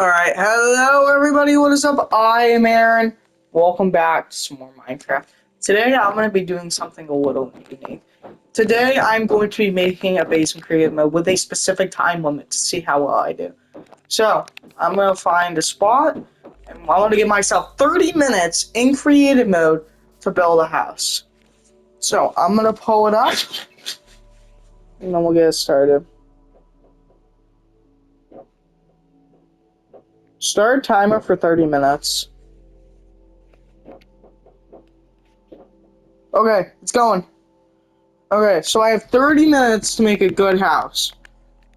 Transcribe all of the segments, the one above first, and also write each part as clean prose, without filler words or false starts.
Alright, hello everybody, what is up? I am Aaron. Welcome back to some more Minecraft. Today I'm going to be doing something a little unique. Today I'm going to be making a base in creative mode with a specific time limit to see how well I do. So, I'm going to find a spot, and I'm going to give myself 30 minutes in creative mode to build a house. So, I'm going to pull it up, and then we'll get started. Start timer for 30 minutes. Okay, it's going. Okay, so I have 30 minutes to make a good house.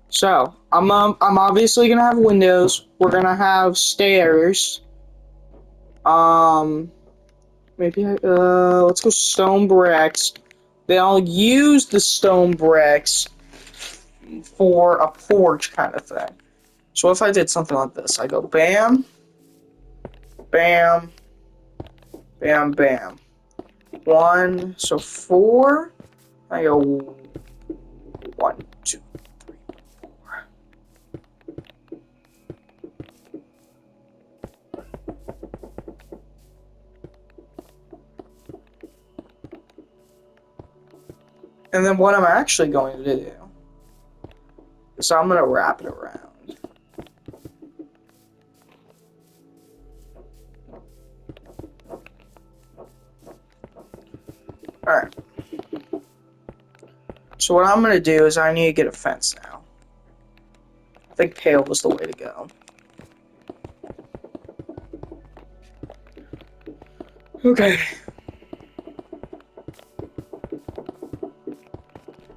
So, I'm obviously gonna have windows. We're gonna have stairs. Um, maybe let's go stone bricks. Then I'll use the stone bricks for a porch kind of thing. So if I did something like this, I go bam, bam, bam, bam. One, so four. I go 1, 2. And then what I'm actually going to do is I'm going to wrap it around. Alright. So what I'm going to do is I need to get a fence now. I think pale was the way to go. Okay.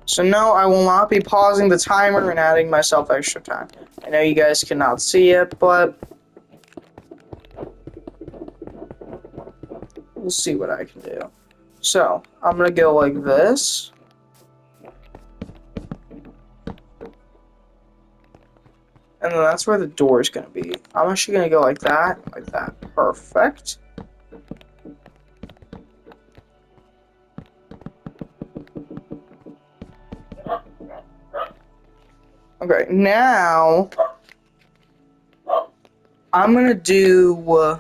So no, I will not be pausing the timer and adding myself extra time. I know you guys cannot see it, but we'll see what I can do. So, I'm going to go like this. And then that's where the door is going to be. I'm actually going to go like that. Perfect. Okay, now I'm going to do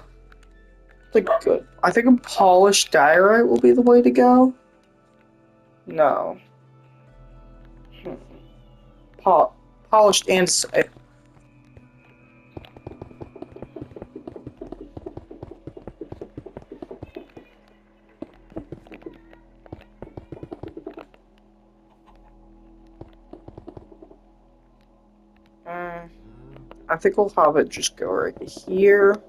I think a polished diorite will be the way to go. No. Polished and I think we'll have it just go right here.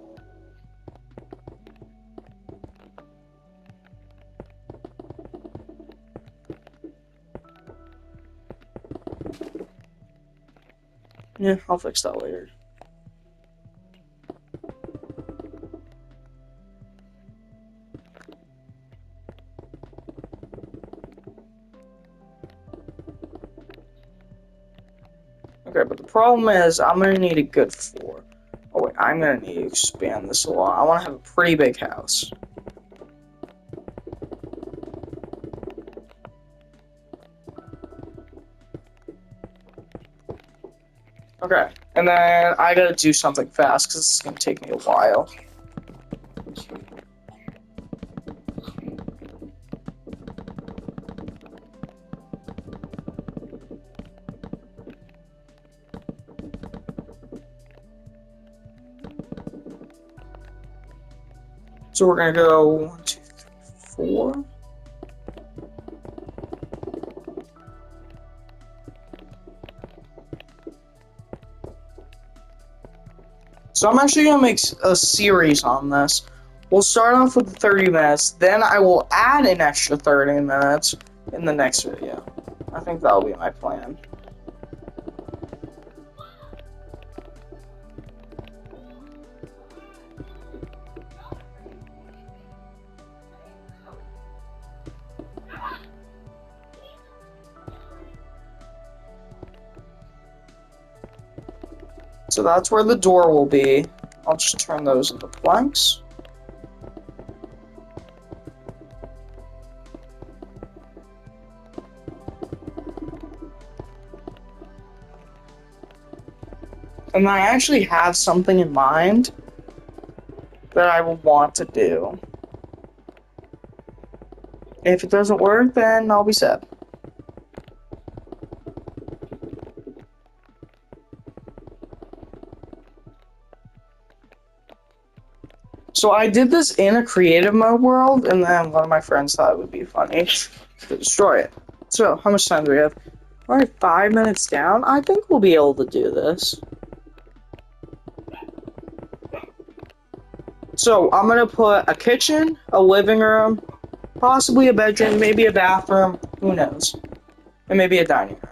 Yeah, I'll fix that later. Okay, but the problem is I'm gonna need a good floor. Oh wait, I'm gonna need to expand this a lot. I wanna have a pretty big house. Okay, and then I gotta do something fast because it's gonna take me a while. So we're gonna go 1, 2, 3, 4. So I'm actually gonna make a series on this. We'll start off with 30 minutes, then I will add an extra 30 minutes in the next video. I think that'll be my plan. So that's where the door will be. I'll just turn those into planks. And I actually have something in mind that I will want to do. If it doesn't work, then I'll be sad. So I did this in a creative mode world, and then one of my friends thought it would be funny to destroy it. So, how much time do we have? Alright, 5 minutes down. I think we'll be able to do this. So, I'm gonna put a kitchen, a living room, possibly a bedroom, maybe a bathroom, who knows? And maybe a dining room.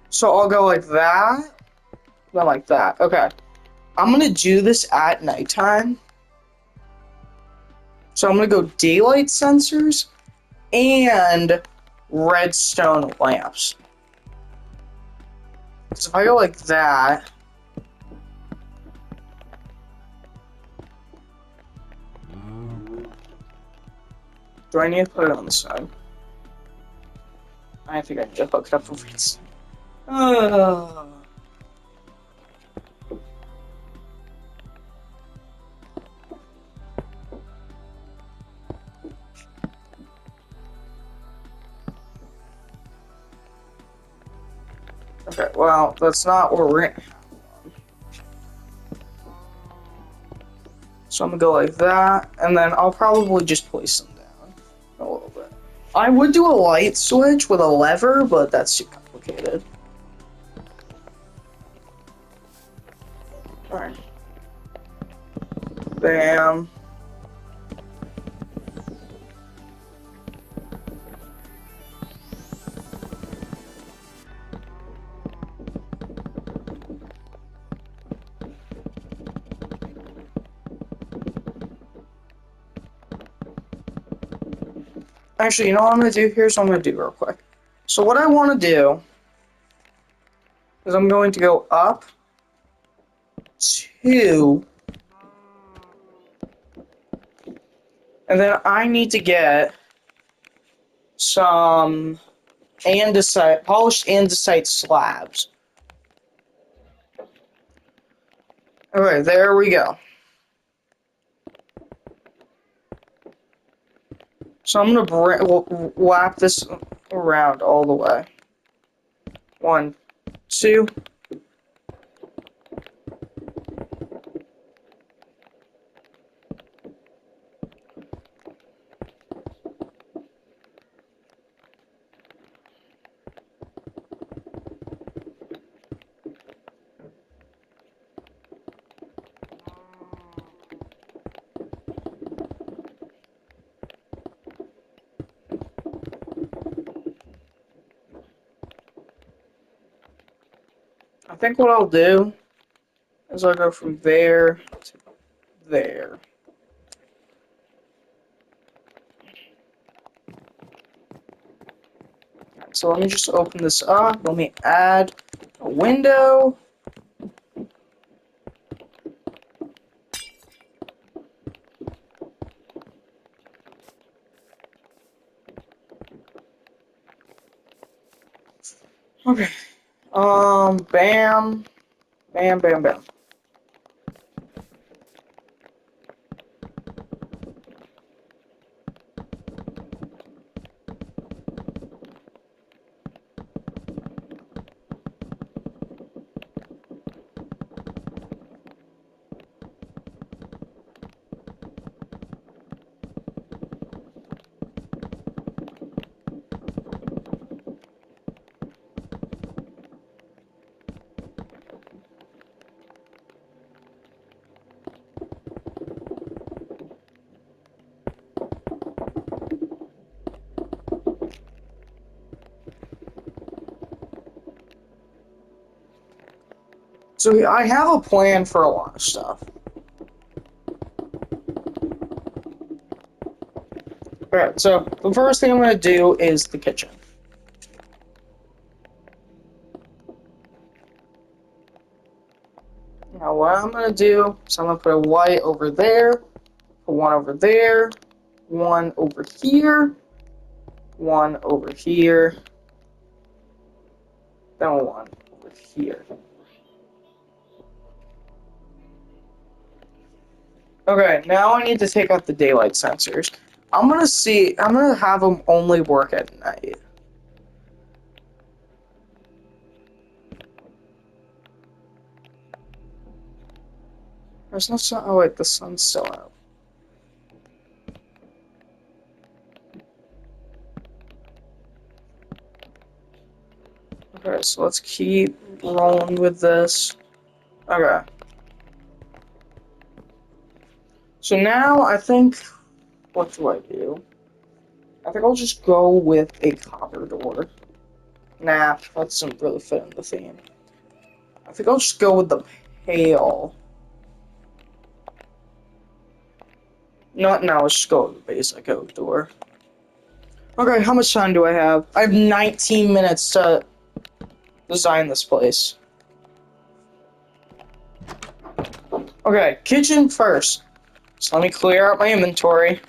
So I'll go like that, then like that. Okay. I'm gonna do this at nighttime. So I'm gonna go daylight sensors and redstone lamps. So if I go like that, do I need to put it on the side? I think I need to hook it up for redstone. Okay, well, that's not where we're gonna. So I'm gonna go like that, and then I'll probably just place them down a little bit. I would do a light switch with a lever, but that's too complicated. Alright. Bam. Actually, you know what I'm gonna do? Here's what I'm gonna do real quick. So what I want to do is I'm going to go up to, and then I need to get some andesite, polished andesite slabs. Alright, there we go. So I'm gonna wrap this around all the way. 1, 2. I think what I'll do is I'll go from there to there. So let me just open this up. Let me add a window. Okay. Bam. Bam, bam, bam. So I have a plan for a lot of stuff. Alright, so the first thing I'm going to do is the kitchen. Now what I'm going to do is I'm going to put a light over there, put one over there, one over here. one over here, then one over here. Okay, now I need to take out the daylight sensors. I'm gonna have them only work at night. There's no sun. Oh wait, the sun's still out. Okay, so let's keep rolling with this. Okay. So now I think, what do I do? I think I'll just go with a copper door. Nah, that doesn't really fit in the theme. I think I'll just go with the pale. Not now, let's just go with the basic oak door. Okay, how much time do I have? I have 19 minutes to design this place. Okay, kitchen first. So let me clear out my inventory.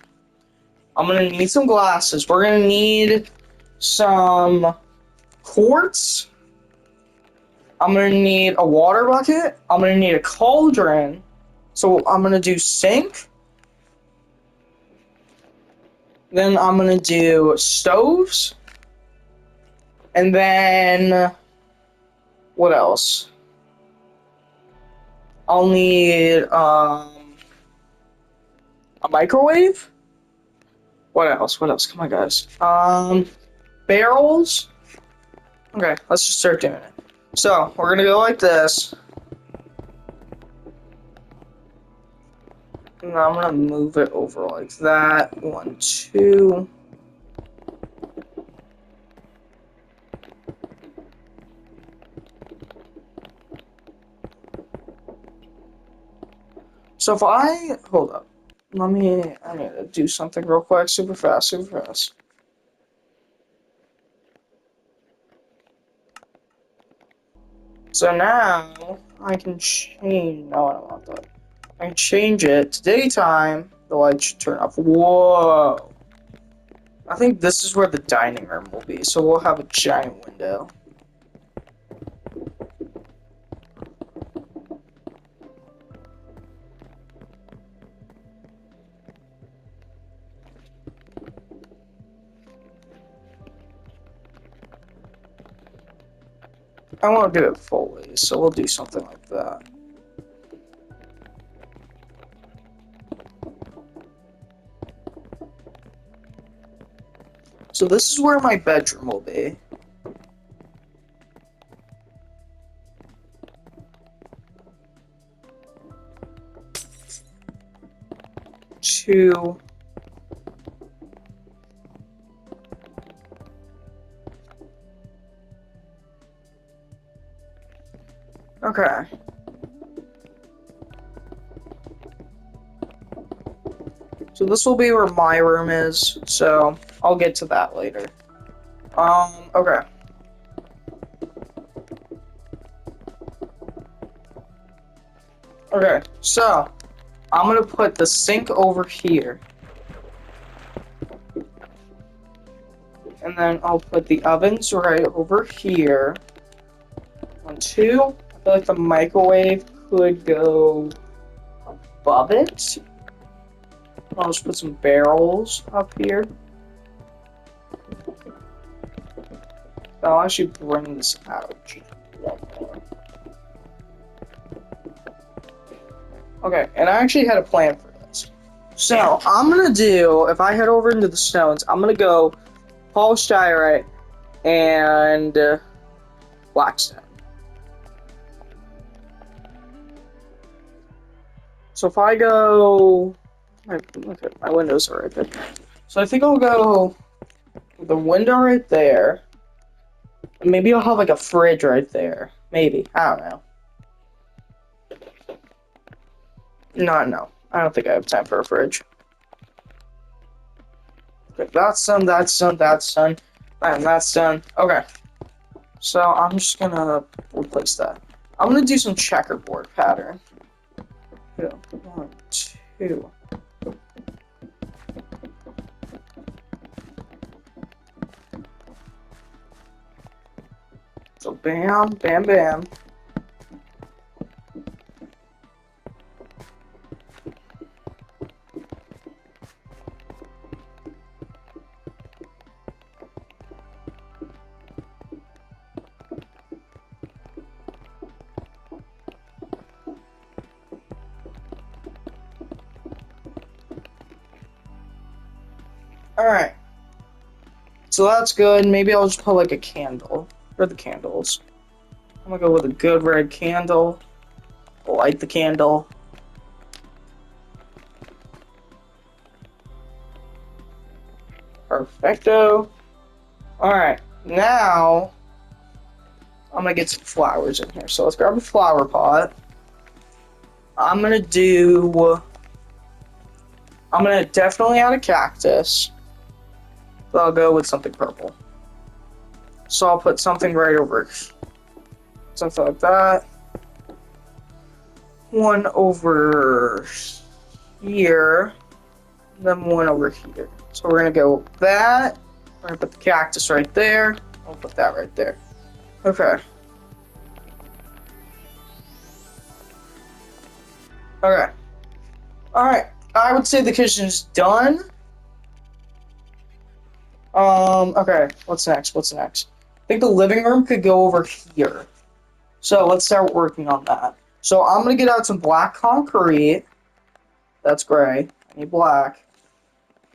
I'm gonna need some glasses. We're gonna need some quartz. I'm gonna need a water bucket. I'm gonna need a cauldron. So I'm gonna do sink. Then I'm gonna do stoves. And then what else? I'll need a microwave. What else? What else? Come on, guys. Barrels. Okay, let's just start doing it. So we're gonna go like this. And I'm gonna move it over like that. 1, 2. So if I hold up, I need to do something real quick, super fast, super fast. So now I can change. No, I don't want that. I can change it to daytime. The light should turn off. Whoa! I think this is where the dining room will be. So we'll have a giant window. I want to do it fully, so we'll do something like that. So this is where my bedroom will be. 2. Okay. So this will be where my room is, so I'll get to that later. Okay. Okay, so I'm gonna put the sink over here. And then I'll put the ovens right over here. 1, 2. I feel like the microwave could go above it. I'll just put some barrels up here. I'll actually bring this out. Okay, and I actually had a plan for this. So I'm gonna do, if I head over into the stones, I'm gonna go polished diorite and blackstone. So if I go, okay, my windows are right there. So I think I'll go with the window right there. Maybe I'll have like a fridge right there. Maybe. I don't know. No. I don't think I have time for a fridge. Okay, that's done, that's done, that's done. And that's done. Okay. So I'm just gonna replace that. I'm gonna do some checkerboard pattern. 1, 2. So bam, bam, bam. Alright. So that's good. Maybe I'll just put like a candle for the candles. I'm gonna go with a good red candle. Light the candle. Perfecto. Alright, now I'm gonna get some flowers in here. So let's grab a flower pot. I'm gonna definitely add a cactus. But I'll go with something purple. So I'll put something right over, something like that. One over here, then one over here. So we're gonna go with that. We're gonna put the cactus right there. I'll put that right there. Okay. Okay. Alright. I would say the kitchen's done. Okay. What's next? What's next? I think the living room could go over here. So let's start working on that. So I'm gonna get out some black concrete. That's gray. I need black.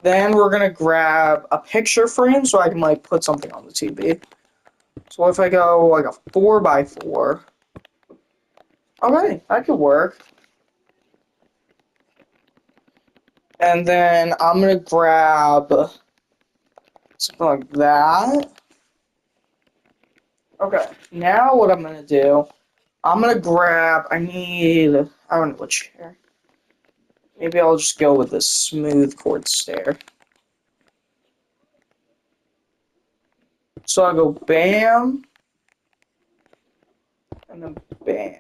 Then we're gonna grab a picture frame so I can like put something on the TV. So if I go like a 4x4, okay, that could work. And then I'm gonna grab something like that. Okay, now what I'm gonna do, I'm gonna grab, I don't know what chair. Maybe I'll just go with this smooth quartz stair. So I'll go bam, and then bam.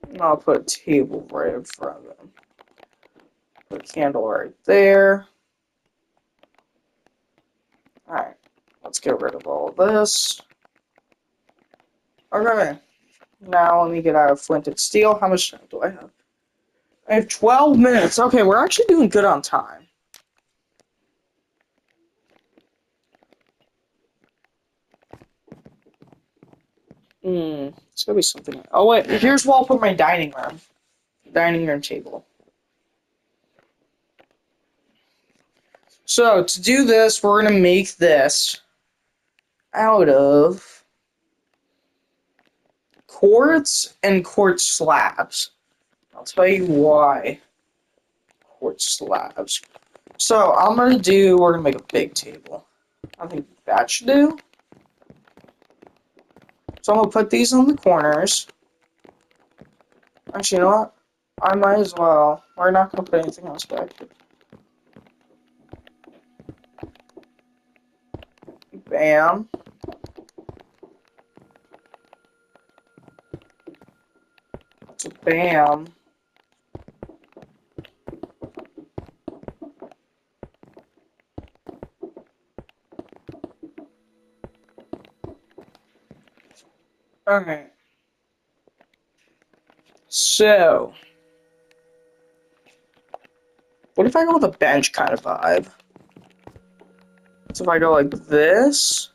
And I'll put a table right in front of him. Put a candle right there. Alright, let's get rid of all of this. Okay, now let me get out of flint and steel. How much time do I have? I have 12 minutes. Okay, we're actually doing good on time. It's gonna be something. Oh wait, here's where I'll put my dining room. Dining room table. So to do this, we're gonna make this out of quartz and quartz slabs. I'll tell you why. Quartz slabs. So we're gonna make a big table. I think that should do. So I'm gonna put these on the corners. Actually, you know what? I might as well. We're not gonna put anything else back here. Bam. So bam. Okay. So, what if I go with a bench kind of vibe? So if I go like this.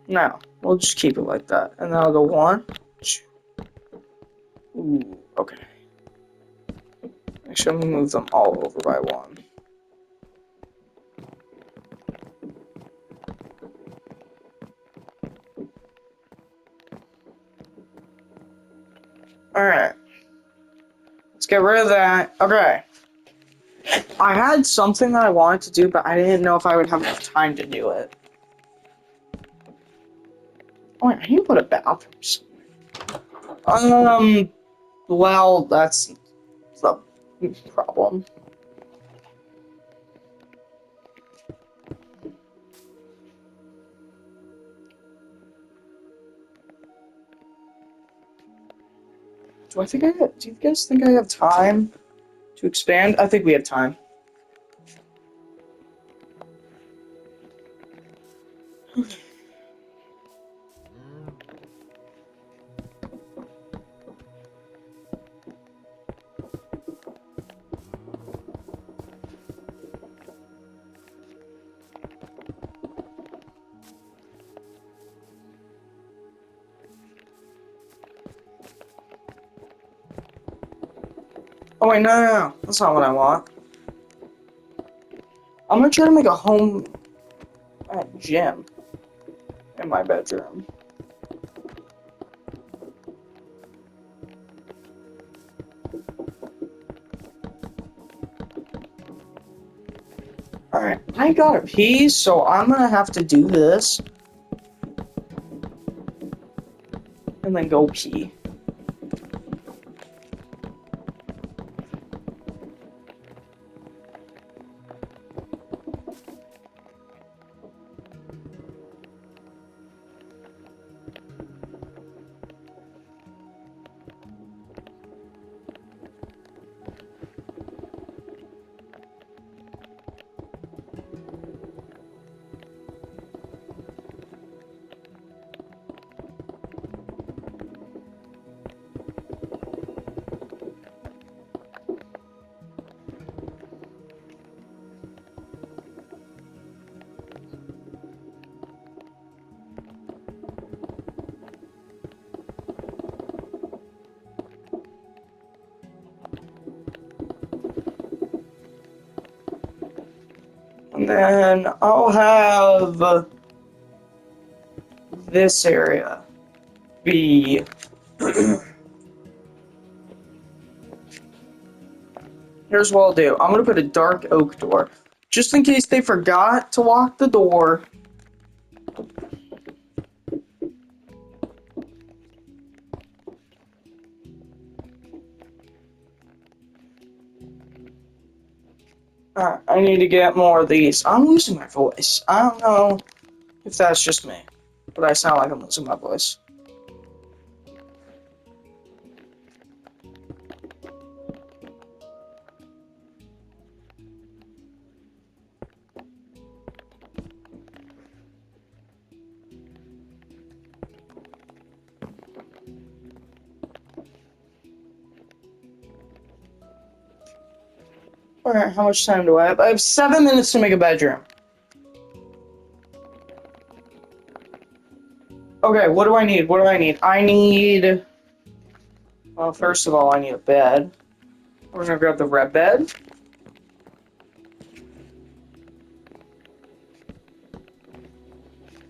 No, we'll just keep it like that. And then I'll go 1, 2. Ooh, okay. Actually, I'm gonna move them all over by 1. Alright. Let's get rid of that. Okay. I had something that I wanted to do, but I didn't know if I would have enough time to do it. Oh, wait, I need to put a bathroom somewhere. Well, that's the problem. Do you guys think I have time to expand. I think we have time. Oh wait, no. That's not what I want. I'm gonna try to make a home gym in my bedroom. Alright, I got a piece, so I'm gonna have to do this. And then go pee. And then I'll have this area be here's what I'll do. I'm gonna put a dark oak door. Just in case they forgot to lock the door. I need to get more of these. I'm losing my voice. I don't know if that's just me, but I sound like I'm losing my voice. Alright, how much time do I have? I have 7 minutes to make a bedroom. Okay, what do I need? What do I need? I need... Well, first of all, I need a bed. We're gonna grab the red bed.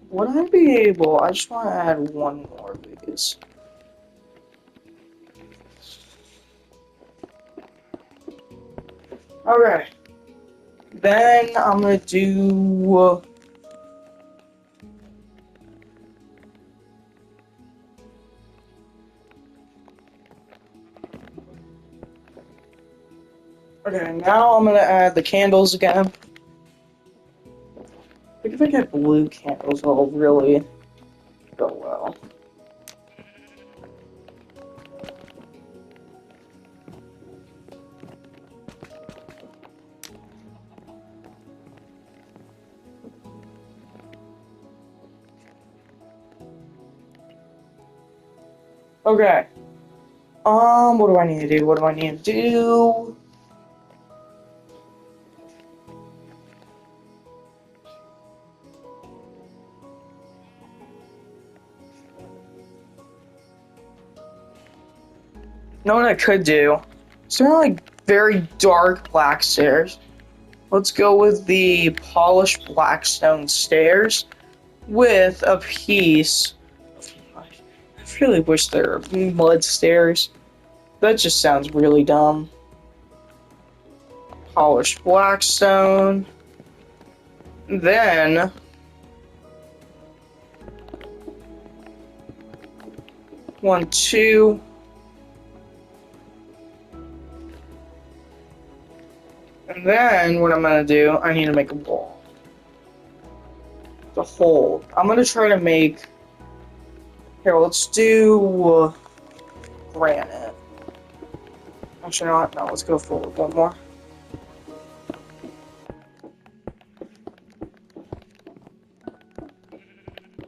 Would I be able... I just want to add one more of these. Okay. Then I'm gonna do... Okay, now I'm gonna add the candles again. I think if I get blue candles, it'll really go well. Okay. What do I need to do? What do I need to do? Know what I could do? So they're like very dark black stairs. Let's go with the polished black stone stairs with a piece. I really wish there were mud stairs. That just sounds really dumb. Polished black stone. Then one, two. And then what I'm gonna do, I need to make a wall. The hole. I'm gonna try to make. Here, let's do granite. Actually, you know what? No, let's go forward one more.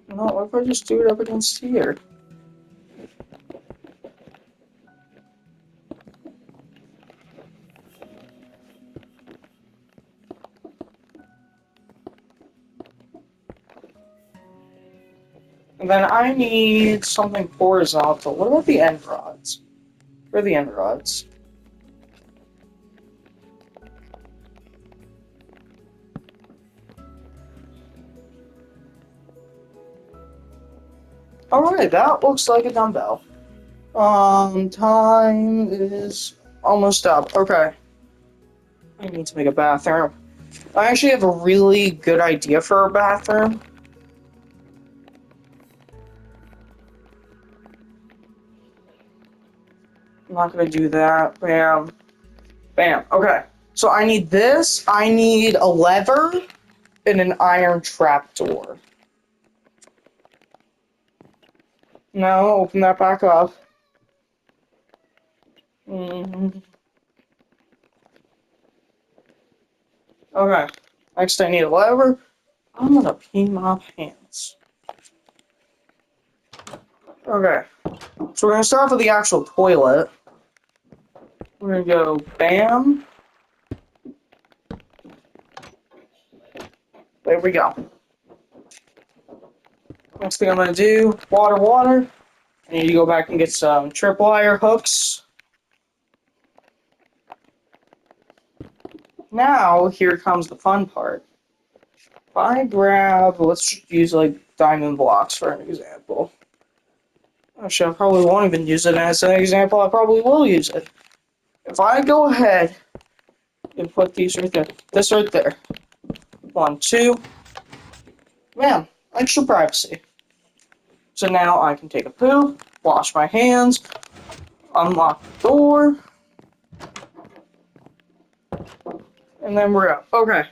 No, what if I just do it up against here? And then I need something horizontal. What about the end rods? Where are the end rods? Alright, that looks like a dumbbell. Time is almost up. Okay. I need to make a bathroom. I actually have a really good idea for a bathroom. I'm not gonna do that. Bam. Bam. Okay. So I need this. I need a lever and an iron trapdoor. No, open that back up. Okay. Next, I need a lever. I'm gonna pee my pants. Okay. So we're gonna start with the actual toilet. We're gonna go bam. There we go. Next thing I'm gonna do, water. I need to go back and get some tripwire hooks. Now, here comes the fun part. If I grab, let's just use like diamond blocks for an example. Actually, I probably won't even use it as an example. I probably will use it. If I go ahead and put these right there, this right there. 1, 2. Man, extra privacy. So now I can take a poo, wash my hands, unlock the door, and then we're out. Okay.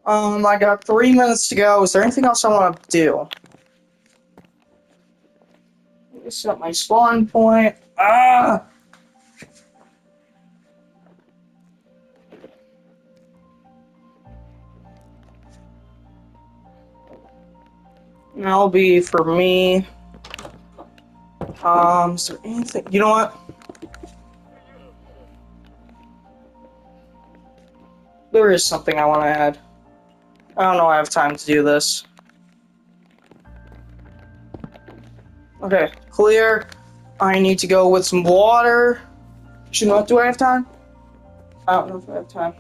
I got 3 minutes to go. Is there anything else I want to do? Set my spawn point. Ah! That'll be for me. Is there anything? You know what? There is something I want to add. I don't know I have time to do this. Okay, clear. I need to go with some water. You know what? Do I have time? I don't know if I have time.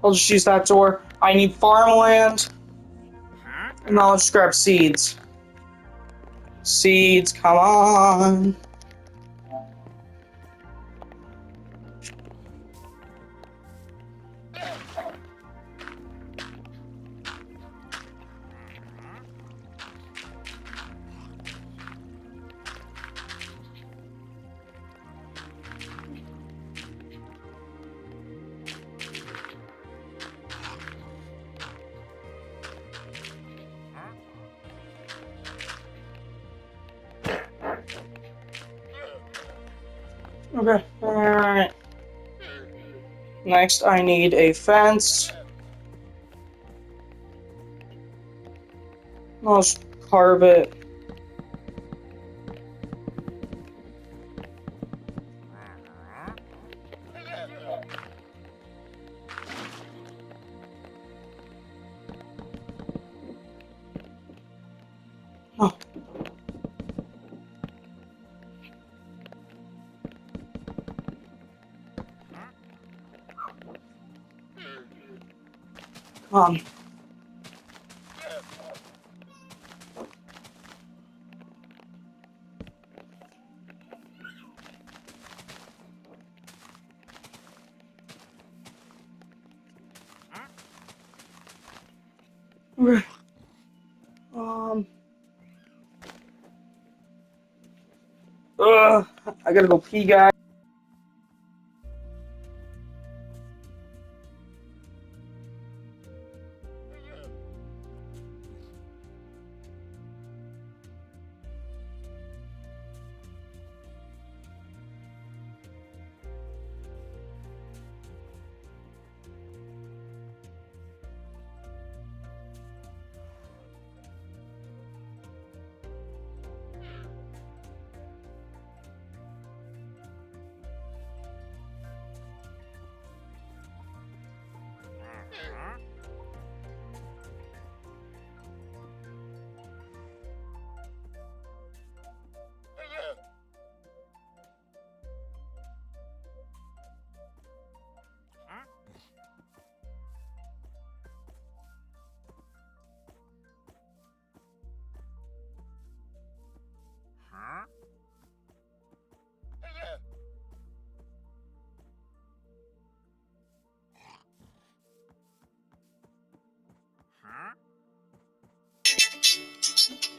I'll just use that door. I need farmland. And I'll just grab seeds. Seeds, come on. Okay, alright. Next, I need a fence. I'll just carve it. Oh. Come on. Okay. I gotta go pee, guys.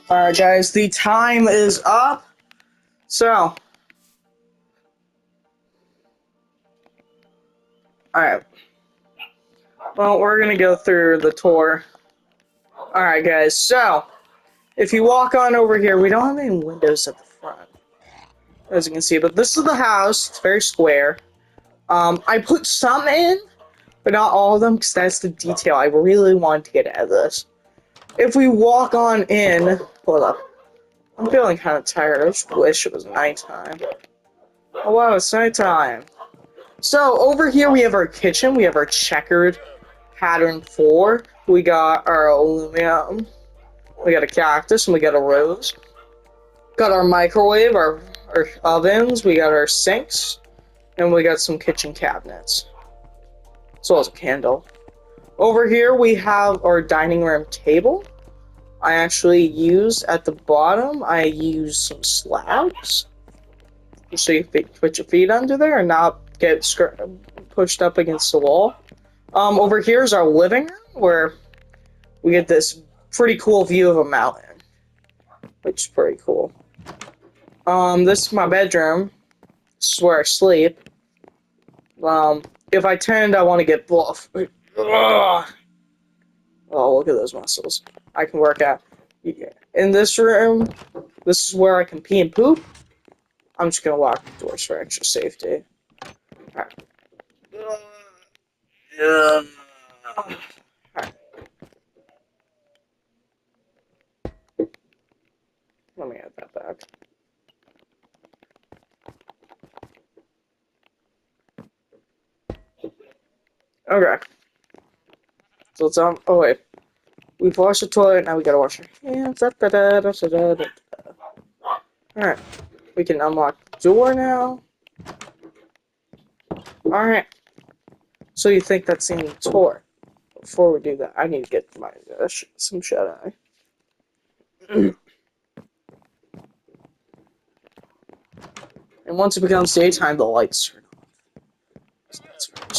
Alright, guys, the time is up. So, alright. Well, we're gonna go through the tour. Alright, guys, so, if you walk on over here, we don't have any windows at the front, as you can see, but this is the house. It's very square. I put some in, but not all of them, because that's the detail I really want to get out of this. If we walk on in, hold up. I'm feeling kind of tired. I just wish it was nighttime. Oh wow, it's nighttime. So over here we have our kitchen. We have our checkered pattern floor. We got our aluminum. We got a cactus and we got a rose. Got our microwave, our ovens. We got our sinks, and we got some kitchen cabinets, as well as a candle. Over here we have our dining room table. I actually use at the bottom, I use some slabs. So you put your feet under there and not get pushed up against the wall. Over here is our living room, where we get this pretty cool view of a mountain, which is pretty cool. This is my bedroom. This is where I sleep. If I tend, I want to get buff. Ugh. Oh, look at those muscles. I can work out. In this room, this is where I can pee and poop. I'm just gonna lock the doors for extra safety. Alright. Alright. Let me add that back. Okay. So it's on. Oh, wait. We've washed the toilet, now we gotta wash our hands. Alright. We can unlock the door now. Alright. So you think that's the end of the tour? Before we do that, I need to get my some shut-eye. And once it becomes daytime, the lights turn off. So that's very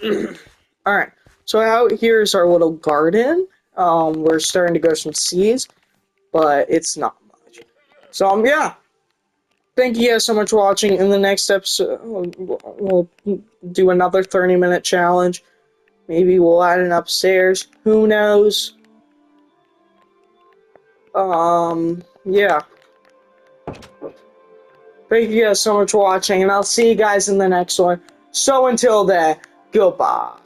scary. Alright. So out here is our little garden. We're starting to grow some seeds, but it's not much. So, yeah. Thank you guys so much for watching. In the next episode, we'll do another 30-minute challenge. Maybe we'll add an upstairs. Who knows? Yeah. Thank you guys so much for watching, and I'll see you guys in the next one. So until then, goodbye.